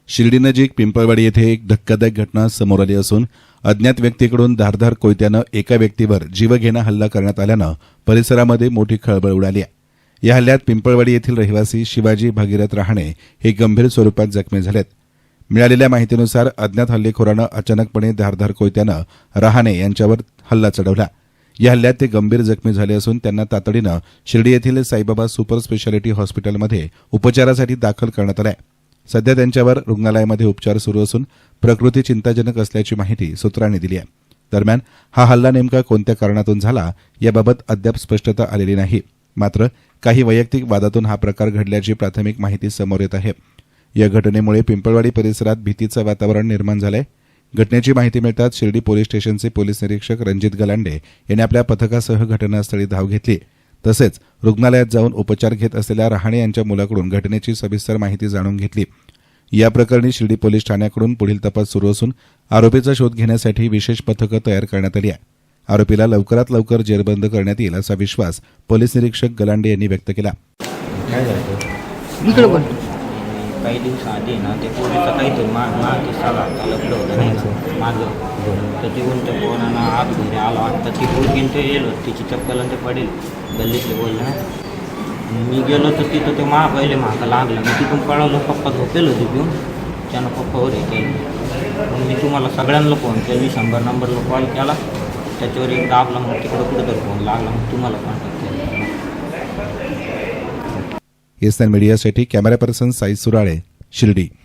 शिर्डीनजीक पिंपळवाडी येथे एक धक्कादायक घटना समोर आली असून अज्ञात व्यक्तीकडून धारदार कोयत्यानं एका व्यक्तीवर जीवघेणा हल्ला करण्यात आल्यानं परिसरामध्ये मोठी खळबळ उडाली आहे। या हल्ल्यात पिंपळवाडी येथील रहिवासी शिवाजी भगीरथ रहाणे हे गंभीर स्वरूपात जखमी झालेत। मिळालेल्या माहितीनुसार अज्ञात हल्लेखोरानं अचानकपणे धारदार कोयत्यानं रहाणे यांच्यावर हल्ला चढवला। या हल्ल्यात ते गंभीर जखमी झाले असून त्यांना तातडीनं शिर्डी येथील साईबाबा सुपर स्पेशालिटी हॉस्पिटलमध्ये उपचारासाठी दाखल करण्यात आलं आहे। सध्या त्यांच्यावर रुग्णालयामध्ये उपचार सुरू असून प्रकृती चिंताजनक असल्याची माहिती सूत्रांनी दिली आहे। दरम्यान हा हल्ला नेमका कोणत्या कारणातून झाला याबाबत अद्याप स्पष्टता आलेली नाही। मात्र काही वैयक्तिक वादातून हा प्रकार घडल्याची प्राथमिक माहिती समोर येत आहे। या घटनेमुळे पिंपळवाडी परिसरात भीतीचं वातावरण निर्माण झालंय। घटनेची माहिती मिळताच शिर्डी पोलीस स्टेशनचे पोलीस निरीक्षक रणजित गलांडे यांनी आपल्या पथकासह घटनास्थळी धाव घेतली। तसेच रुग्णालयात जाऊन उपचार घेत असलेल्या रहाणे यांच्या मुलाकडून घटनेची सविस्तर माहिती जाणून घेतली। या प्रकरणी शिर्डी पोलीस ठाण्याकडून पुढील तपास सुरू असून आरोपीचा शोध घेण्यासाठी विशेष पथकं तयार करण्यात आली आहे। आरोपीला लवकरात लवकर जेरबंद करण्यात येईल असा विश्वास पोलीस निरीक्षक गलांडे यांनी व्यक्त केला। काही दिवसाआधी ना ते पोरीचं काहीतरी मागे साला लपलं होतं नाही का माझं तर ते कोणत्या पोरांना आत घरी आला वाटतं ती पोरगी ते गेलो तिची चप्पल ते पडेल गल्लीतले बोलले ना मी गेलो तर तिथं ते पहिले मागं लागलं मी तिथून पळवलं पप्पा झोपेल होते घेऊन त्यानं पप्पावर हे केलं। मग मी तुम्हाला सगळ्यांना फोन केला मी 100 नंबरला कॉल केला त्याच्यावर एक दाबला मग तिकडं कुठंतरी फोन लागला मग तुम्हाला कॉन्टॅक्ट केला। एसएन मीडियासाठी कॅमेरा पर्सन साई सुराळे शिर्डी।